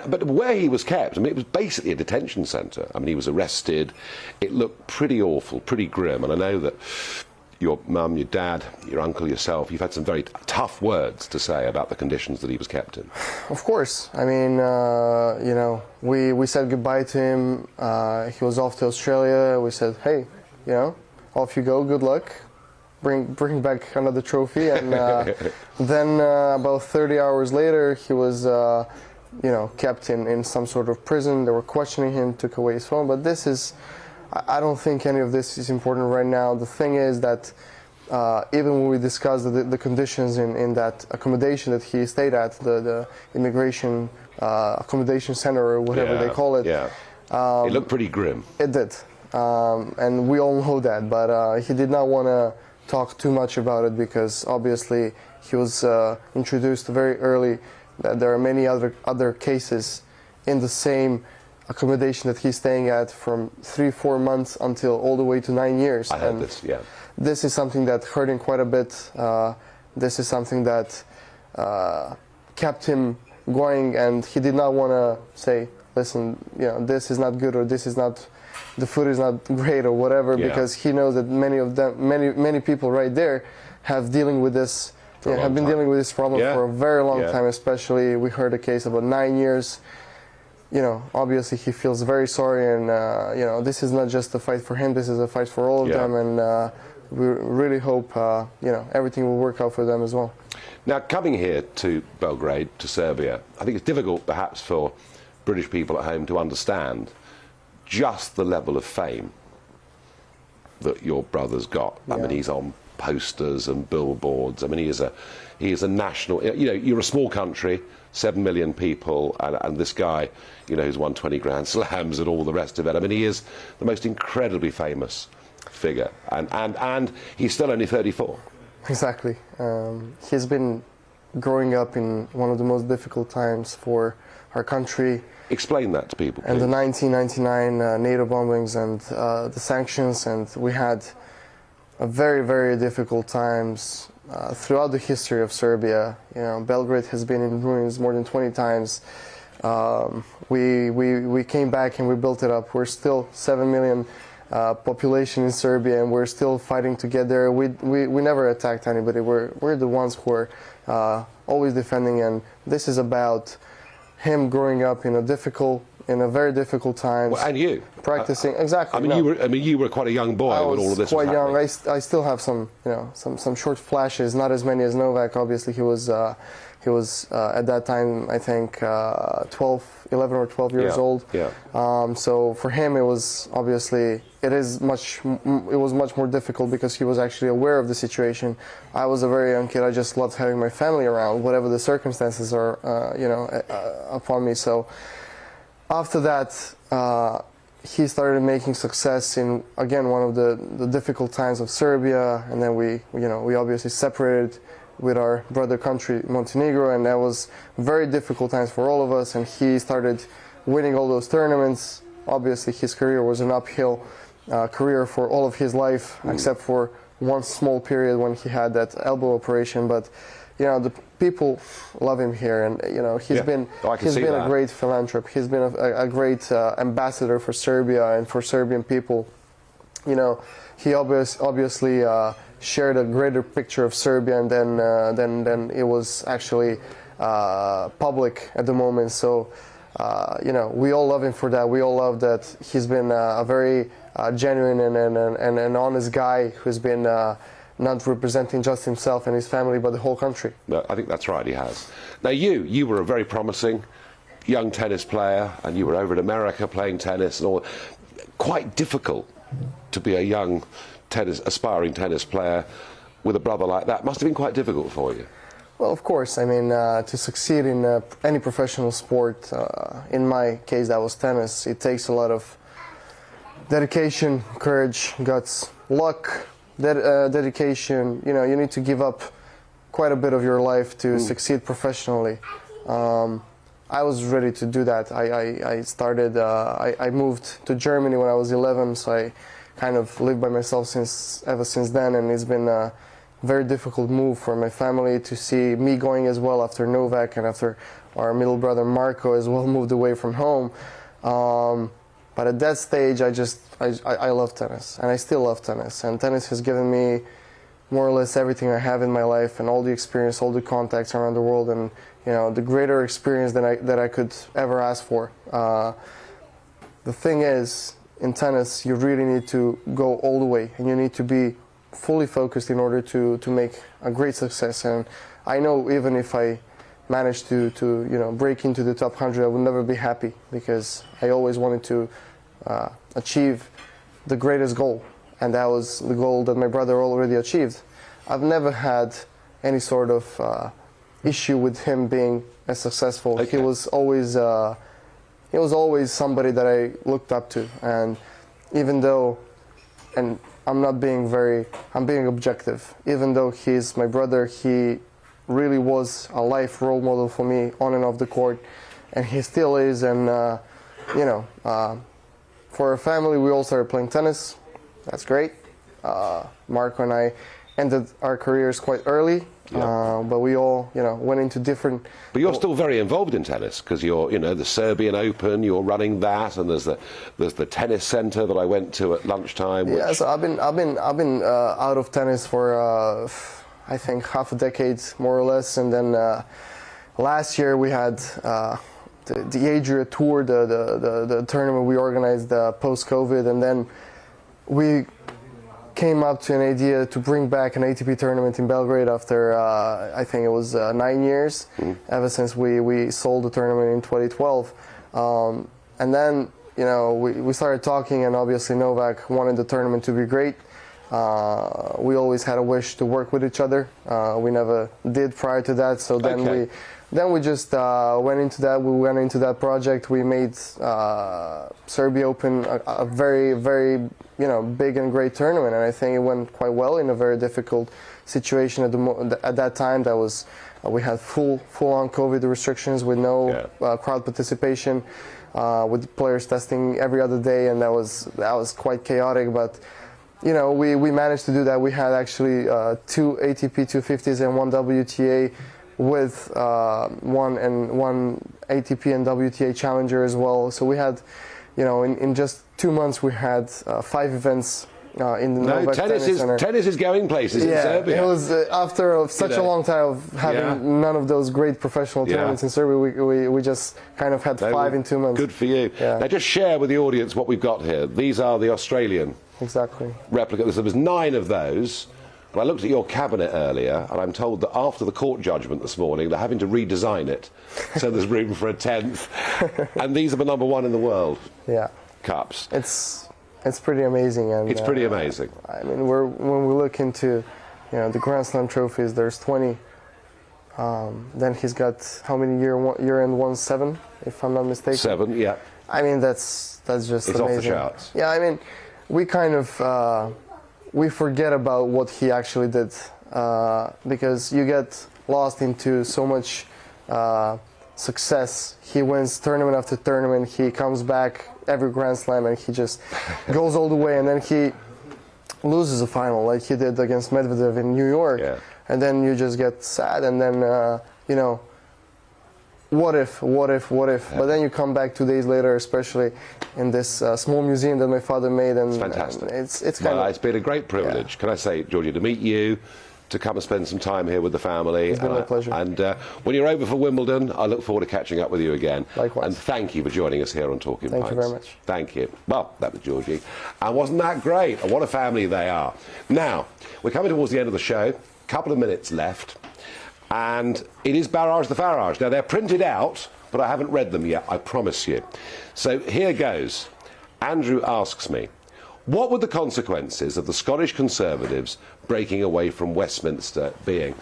but where he was kept, I mean, it was basically a detention centre. I mean, he was arrested. It looked pretty awful, pretty grim, and I know that your mum, your dad, your uncle, yourself, you've had some very tough words to say about the conditions that he was kept in. Of course. I mean, we said goodbye to him. He was off to Australia. We said, hey, off you go, good luck. Bring back another trophy. And then about 30 hours later, he was kept in some sort of prison. They were questioning him, took away his phone. But I don't think any of this is important right now. The thing is that even when we discussed the conditions in that accommodation that he stayed at, the immigration accommodation center or whatever they call it. Yeah. It looked pretty grim. It did. And we all know that. But he did not want to talk too much about it, because obviously he was introduced very early that there are many other cases in the same accommodation that he's staying at, from 3-4 months until all the way to 9 years. I heard this, yeah. This is something that hurt him quite a bit. this is something that kept him going, and he did not want to say, listen, this is not good, or this is not, the food is not great, or whatever, because he knows that many people right there have dealing with this, have been dealing with this problem for a very long time. Especially, we heard a case about 9 years. Obviously he feels very sorry, and this is not just a fight for him, this is a fight for all of them, and we really hope everything will work out for them as well. Now, coming here to Belgrade, to Serbia, I think it's difficult perhaps for British people at home to understand just the level of fame that your brother's got. I mean, he's on posters and billboards. I mean, he is a national, you're a small country, 7 million people, and this guy, who's won 20 Grand Slams and all the rest of it. I mean, he is the most incredibly famous figure, and he's still only 34. Exactly. He's been growing up in one of the most difficult times for our country. Explain that to people, please. And the 1999 NATO bombings and the sanctions, and we had a very, very difficult times throughout the history of Serbia. Belgrade has been in ruins more than 20 times. We came back and we built it up. We're still 7 million population in Serbia, and we're still fighting to get there. We never attacked anybody. We're the ones who are always defending, and this is about him growing up in a very difficult times. Well, and you practicing exactly. I mean, you were quite a young boy when all of this was happening. Quite young. I still have some short flashes, not as many as Novak. Obviously, he was at that time, I think 11 or 12 years old. So for him, it was much more difficult because he was actually aware of the situation. I was a very young kid. I just loved having my family around, whatever the circumstances are, upon me. So after that, he started making success in, again, one of the difficult times of Serbia, and then we obviously separated with our brother country Montenegro, and that was very difficult times for all of us, and he started winning all those tournaments. Obviously his career was an uphill career for all of his life, except for one small period when he had that elbow operation, but the people love him here, and he's been a great philanthropist. He's been a great ambassador for Serbia and for Serbian people. He obviously shared a greater picture of Serbia than it was actually public at the moment. So we all love him for that. We all love that he's been a very genuine and an honest guy who's been not representing just himself and his family, but the whole country. No, I think that's right, he has. Now, you were a very promising young tennis player, and you were over in America playing tennis and all. Quite difficult to be a young aspiring tennis player with a brother like that. Must have been quite difficult for you. Well, of course. I mean, to succeed in any professional sport, in my case that was tennis, it takes a lot of dedication, courage, guts, luck, dedication. You need to give up quite a bit of your life to succeed professionally. I was ready to do that. I moved to Germany when I was 11, so I kind of lived by myself ever since then, and it's been a very difficult move for my family to see me going as well after Novak and after our middle brother Marco as well moved away from home. But at that stage, I love tennis, and I still love tennis. And tennis has given me more or less everything I have in my life, and all the experience, all the contacts around the world, and the greater experience that I could ever ask for. The thing is, in tennis, you really need to go all the way, and you need to be fully focused in order to make a great success. And I know even if I managed to break into the top 100, I would never be happy, because I always wanted to achieve the greatest goal, and that was the goal that my brother already achieved. I've never had any sort of issue with him being as successful. Okay. He was always somebody that I looked up to, and even though, and I'm being objective, even though he's my brother, he really was a life role model for me on and off the court, and he still is. And for our family, we all started playing tennis. That's great. Marco and I ended our careers quite early. But we all, went into different. But you're still very involved in tennis because you're, the Serbian Open. You're running that, and there's the tennis centre that I went to at lunchtime. Yeah, so I've been out of tennis for I think half a decade more or less, and then last year we had the Djordje Tour, the tournament we organized post-COVID, and then we came up to an idea to bring back an ATP tournament in Belgrade after I think it was 9 years, ever since we sold the tournament in 2012. And then we started talking, and obviously Novak wanted the tournament to be great. We always had a wish to work with each other. We never did prior to that, so then we just went into that. We went into that project. We made Serbia Open a very, very big and great tournament, and I think it went quite well in a very difficult situation at that time. That was we had full-on COVID restrictions with no crowd participation, with players testing every other day, and that was quite chaotic. But we managed to do that. We had actually 2 ATP 250s and 1 WTA, with one ATP and WTA challenger as well. So we had, in just 2 months, we had 5 events in the Novak Tennis Center. Tennis is going places in Serbia. It was after such a long time of having none of those great professional tournaments in Serbia. We just kind of had 5 in 2 months. Good for you. Now just share with the audience what we've got here. These are the Australian replicas. There was 9 of those. I looked at your cabinet earlier, and I'm told that after the court judgment this morning, they're having to redesign it, so there's room for a 10th. And these are the #1 in the world. Cups. It's pretty amazing, and it's pretty amazing. I mean, when we look into, the Grand Slam trophies, there's 20. Then he's got how many year-end ones? 7, if I'm not mistaken. 7, yeah. I mean, that's just it's amazing. Off the charts. Yeah, I mean, we kind of. We forget about what he actually did because you get lost into so much success. He wins tournament after tournament. He comes back every Grand Slam, and he just goes all the way. And then he loses a final like he did against Medvedev in New York. And then you just get sad. And then, what if? But then you come back 2 days later, especially in this small museum that my father made, and it's fantastic. And it's kind of. It's been a great privilege. Can I say, Djordje, to meet you, to come and spend some time here with the family. It's been my pleasure. And when you're over for Wimbledon, I look forward to catching up with you again. Likewise. And thank you for joining us here on Talking Pints. Thank you very much. Thank you. Well, that was Djordje. And wasn't that great? And what a family they are. Now, we're coming towards the end of the show. A couple of minutes left. And it is Barrage the Farage. Now, they're printed out, but I haven't read them yet, I promise you. So here goes. Andrew asks me, what would the consequences of the Scottish Conservatives breaking away from Westminster being?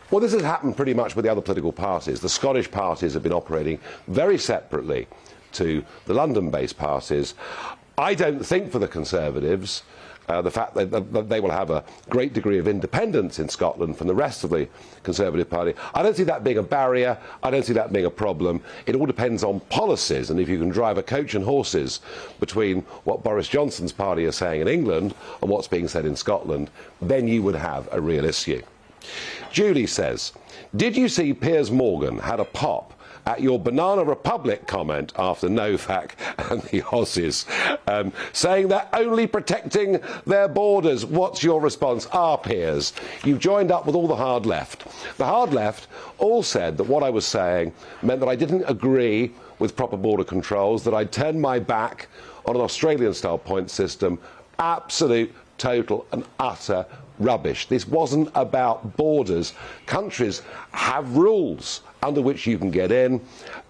Well, this has happened pretty much with the other political parties. The Scottish parties have been operating very separately to the London-based parties. I don't think for the Conservatives, the fact that they will have a great degree of independence in Scotland from the rest of the Conservative Party, I don't see that being a barrier. I don't see that being a problem. It all depends on policies, and if you can drive a coach and horses between what Boris Johnson's party are saying in England and what's being said in Scotland, then you would have a real issue. Julie says, did you see Piers Morgan had a pop at your Banana Republic comment after Novak and the Aussies, saying they're only protecting their borders? What's your response? Piers, you joined up with all the hard left. The hard left all said that what I was saying meant that I didn't agree with proper border controls, that I'd turned my back on an Australian-style point system. Absolute, total and utter rubbish. This wasn't about borders. Countries have rules under which you can get in,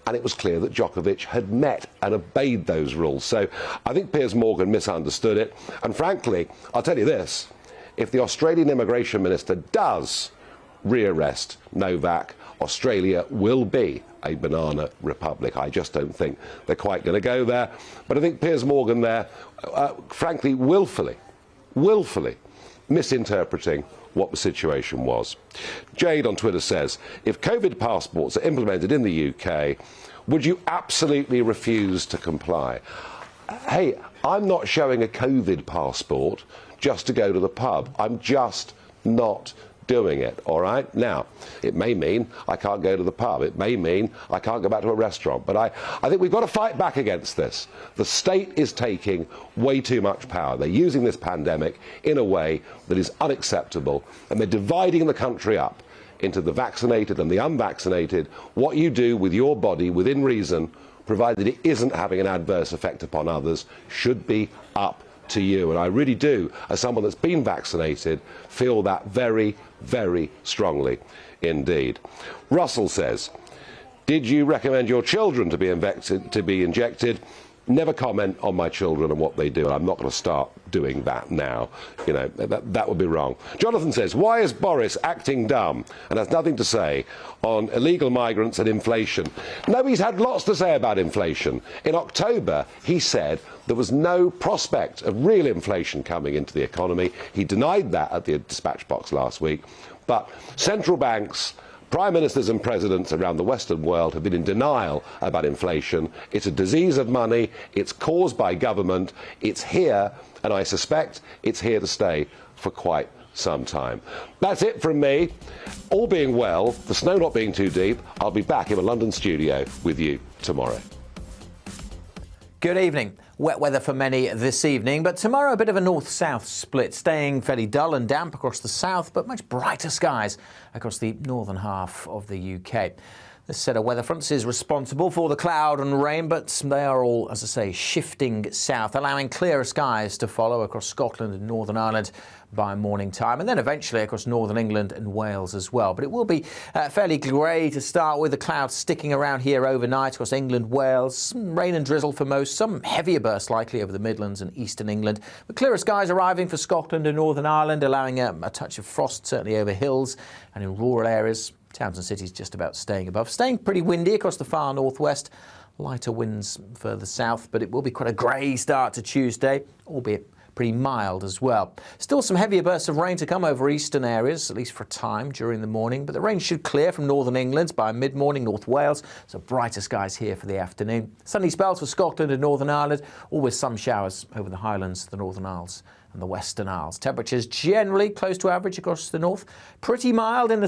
and it was clear that Djokovic had met and obeyed those rules. So I think Piers Morgan misunderstood it, and frankly, I'll tell you this, if the Australian Immigration Minister does rearrest Novak, Australia will be a banana republic. I just don't think they're quite going to go there. But I think Piers Morgan there, frankly, willfully misinterpreting what the situation was. Jade on Twitter says, if COVID passports are implemented in the UK, would you absolutely refuse to comply? Hey, I'm not showing a COVID passport just to go to the pub. I'm just not doing it, all right? Now, it may mean I can't go to the pub. It may mean I can't go back to a restaurant. But I think we've got to fight back against this. The state is taking way too much power. They're using this pandemic in a way that is unacceptable, and they're dividing the country up into the vaccinated and the unvaccinated. What you do with your body within reason, provided it isn't having an adverse effect upon others, should be up to you. And I really do, as someone that's been vaccinated, feel that very, very strongly indeed. Russell says, did you recommend your children to be injected? Never comment on my children and what they do. I'm not going to start doing that now. You know, that would be wrong. Jonathan says, why is Boris acting dumb and has nothing to say on illegal migrants and inflation? No, he's had lots to say about inflation. In October, he said there was no prospect of real inflation coming into the economy. He denied that at the dispatch box last week. But central banks, prime ministers and presidents around the Western world have been in denial about inflation. It's a disease of money. It's caused by government. It's here, and I suspect it's here to stay for quite some time. That's it from me. All being well, the snow not being too deep, I'll be back in the London studio with you tomorrow. Good evening. Wet weather for many this evening, but tomorrow a bit of a north-south split, staying fairly dull and damp across the south, but much brighter skies across the northern half of the UK. This set of weather fronts is responsible for the cloud and rain, but they are all, as I say, shifting south, allowing clearer skies to follow across Scotland and Northern Ireland by morning time, and then eventually across Northern England and Wales as well. But it will be fairly grey to start with, the clouds sticking around here overnight across England, Wales, some rain and drizzle for most, some heavier bursts likely over the Midlands and Eastern England, but clearer skies arriving for Scotland and Northern Ireland, allowing a touch of frost certainly over hills and in rural areas. Towns and cities just about staying above. Staying pretty windy across the far northwest. Lighter winds further south, but it will be quite a grey start to Tuesday, albeit pretty mild as well. Still some heavier bursts of rain to come over eastern areas, at least for a time during the morning, but the rain should clear from northern England by mid-morning, North Wales, so brighter skies here for the afternoon. Sunny spells for Scotland and Northern Ireland, always some showers over the Highlands, the Northern Isles and the Western Isles. Temperatures generally close to average across the north, pretty mild in the